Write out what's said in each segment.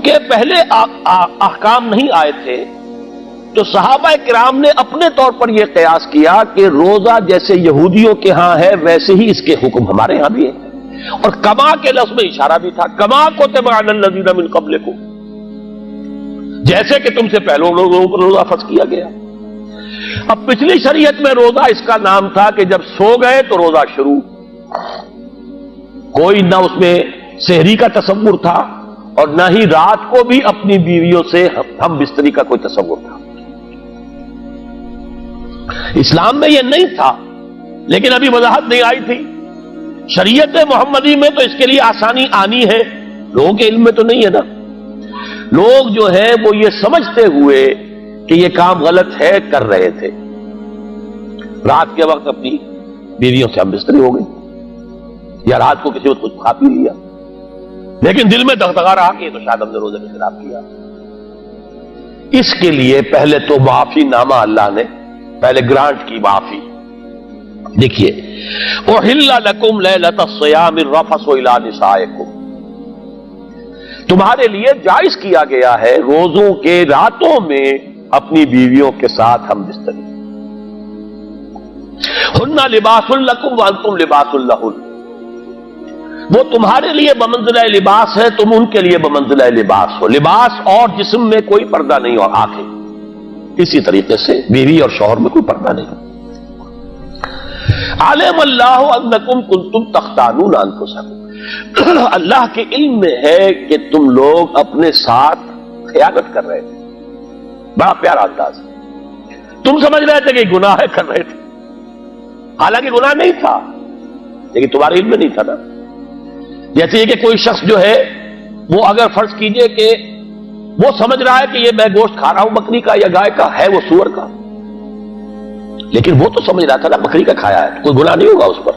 کہ پہلے احکام نہیں آئے تھے تو صحابہ کرام نے اپنے طور پر یہ قیاس کیا کہ روزہ جیسے یہودیوں کے ہاں ہے ویسے ہی اس کے حکم ہمارے ہاں بھی ہے، اور کما کے لفظ میں اشارہ بھی تھا، کما کتب علی الذین من قبلکم، جیسے کہ تم سے پہلے لوگوں پر روزہ فرض کیا گیا۔ اب پچھلی شریعت میں روزہ اس کا نام تھا کہ جب سو گئے تو روزہ شروع، کوئی نہ اس میں سحری کا تصور تھا اور نہ ہی رات کو بھی اپنی بیویوں سے ہم بستری کا کوئی تصور تھا۔ اسلام میں یہ نہیں تھا، لیکن ابھی وضاحت نہیں آئی تھی۔ شریعت محمدی میں تو اس کے لیے آسانی آنی ہے، لوگوں کے علم میں تو نہیں ہے نا۔ لوگ جو ہے وہ یہ سمجھتے ہوئے کہ یہ کام غلط ہے کر رہے تھے، رات کے وقت اپنی بیویوں سے ہم بستری ہو گئی، یا رات کو کسی وقت کچھ کھا پی لیا، لیکن دل میں دغدغہ رہا کہ تو شاید ہم نے روزے میں خلاف کیا۔ اس کے لیے پہلے تو معافی نامہ اللہ نے پہلے گرانٹ کی معافی۔ دیکھیے احل لکم لیلۃ الصیام الرفث الی نسائکم، تمہارے لیے جائز کیا گیا ہے روزوں کے راتوں میں اپنی بیویوں کے ساتھ ہم بستری۔ ہن لباس لکم وانتم لباس لہن، وہ تمہارے لیے بمنزلہ لباس ہے، تم ان کے لیے بمنزلہ لباس ہو۔ لباس اور جسم میں کوئی پردہ نہیں اور آنکھیں، اسی طریقے سے بیوی اور شوہر میں کوئی پردہ نہیں۔ علم اللہ انکم کنتم تختانون انفسکم، اللہ کے علم میں ہے کہ تم لوگ اپنے ساتھ خیانت کر رہے تھے۔ بڑا پیارا انداز ہے، تم سمجھ رہے تھے کہ گناہ ہے کر رہے تھے، حالانکہ گناہ نہیں تھا، لیکن تمہارے علم میں نہیں تھا نا۔ جیسے کہ کوئی شخص جو ہے وہ اگر فرض کیجئے کہ وہ سمجھ رہا ہے کہ یہ میں گوشت کھا رہا ہوں بکری کا یا گائے کا، ہے وہ سور کا، لیکن وہ تو سمجھ رہا تھا نا بکری کا کھایا ہے، کوئی گناہ نہیں ہوگا اس پر۔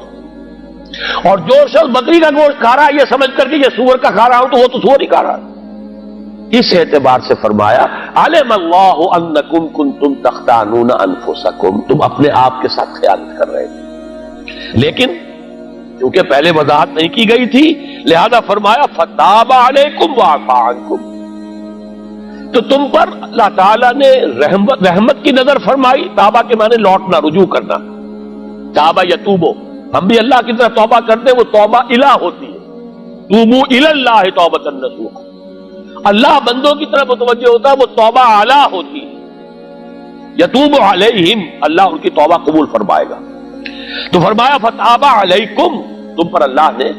اور جو شخص بکری کا گوشت کھا رہا ہے یہ سمجھ کر کے یہ سور کا کھا رہا ہوں تو وہ تو سور ہی کھا رہا ہے۔ اس اعتبار سے فرمایا علم اللہ انکم کنتم تختانون انفسکم، تم اپنے آپ کے ساتھ خیانت کر رہے تھے، لیکن کیونکہ پہلے وضاحت نہیں کی گئی تھی لہذا فرمایا فتاب علیکم وعفا عنکم، تو تم پر اللہ تعالیٰ نے رحمت کی نظر فرمائی۔ تابہ کے معنی لوٹنا، رجوع کرنا، تابہ یتوبو، ہم بھی اللہ کی طرف توبہ کرتے ہیں، وہ توبہ الہ ہوتی ہے، توبو الی اللہ توبۃ نصوحا، اللہ بندوں کی طرف متوجہ ہوتا ہے، وہ توبہ اعلی ہوتی ہے۔ یتوب علیہم، اللہ ان کی توبہ قبول فرمائے گا۔ تو فرمایا فتاب علیکم، تم پر اللہ نے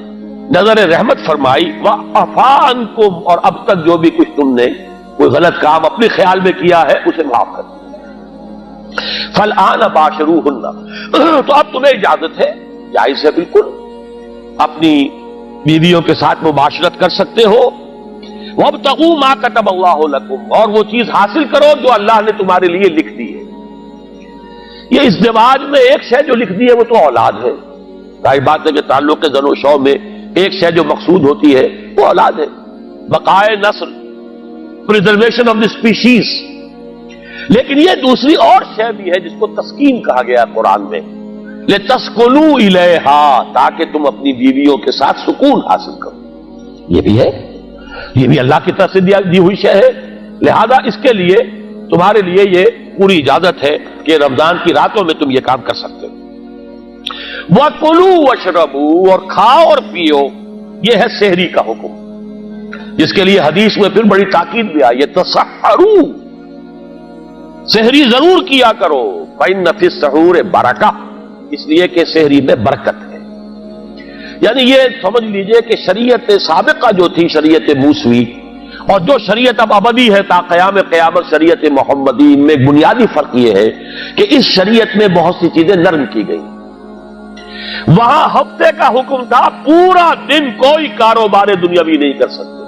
نظر رحمت فرمائی، وعفا عنکم، اور اب تک جو بھی کچھ تم نے کوئی غلط کام اپنے خیال میں کیا ہے اسے معاف کر دیا۔ فالآن باشروہن، تو اب تمہیں اجازت ہے، جائز ہے بالکل، اپنی بیویوں کے ساتھ مباشرت کر سکتے ہو۔ وابتغوا ما كتب اللہ لکم، اور وہ چیز حاصل کرو جو اللہ نے تمہارے لیے لکھ دی ہے۔ یہ ازدواج میں ایک شے جو لکھ دی ہے وہ تو اولاد ہے، ظاہر بات ہے کہ تعلق کے زن و شو میں ایک شے جو مقصود ہوتی ہے وہ اولاد ہے، بقائے نسل، پریزرویشن آف دی اسپیشیز، لیکن یہ دوسری اور شے بھی ہے جس کو تسکین کہا گیا قرآن میں، لِتَسْكُنُوا إِلَيْهَا، تاکہ تم اپنی بیویوں کے ساتھ سکون حاصل کرو۔ یہ بھی ہے، یہ بھی اللہ کی طرف سے دی ہوئی شے ہے، لہذا اس کے لیے تمہارے لیے یہ پوری اجازت ہے کہ رمضان کی راتوں میں تم یہ کام کر سکتے ہو۔ وَكُلُوا وَاشْرَبُوا، اور کھاؤ اور پیو، یہ ہے سحری کا حکم، جس کے لیے حدیث میں پھر بڑی تاکید بھی آئی ہے، تسحروا، سحری ضرور کیا کرو، فَإِنَّ فِي السَّحُورِ بَرَکَۃ، اس لیے کہ سحری میں برکت ہے۔ یعنی یہ سمجھ لیجئے کہ شریعت سابقہ جو تھی شریعت موسوی اور جو شریعت اب ابدی ہے تا قیام قیامت شریعت محمدی میں بنیادی فرق یہ ہے کہ اس شریعت میں بہت سی چیزیں نرم کی گئی۔ وہاں ہفتے کا حکم تھا، پورا دن کوئی کاروبار دنیاوی نہیں کر سکتے،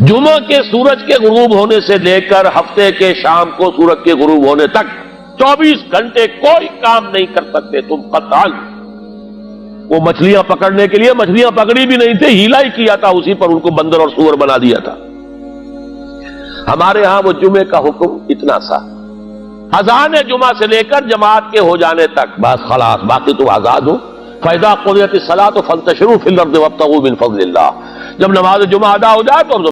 جمعہ کے سورج کے غروب ہونے سے لے کر ہفتے کے شام کو سورج کے غروب ہونے تک 24 گھنٹے کوئی کام نہیں کر سکتے تم قطعاً۔ وہ مچھلیاں پکڑنے کے لیے مچھلیاں پکڑی بھی نہیں تھے، ہیلا ہی کیا تھا، اسی پر ان کو بندر اور سور بنا دیا تھا۔ ہمارے ہاں وہ جمعے کا حکم اتنا سا، اذان جمعہ سے لے کر جماعت کے ہو جانے تک بس خلاص، باقی تو آزاد ہو۔ فَإِذَا قُضِيَتِ الصَّلَاةُ فَانتَشِرُوا فِي الْأَرْضِ وَابْتَغُوا مِن فَضْلِ اللَّهِ، جب نماز جمعہ ادا ہو جائے تو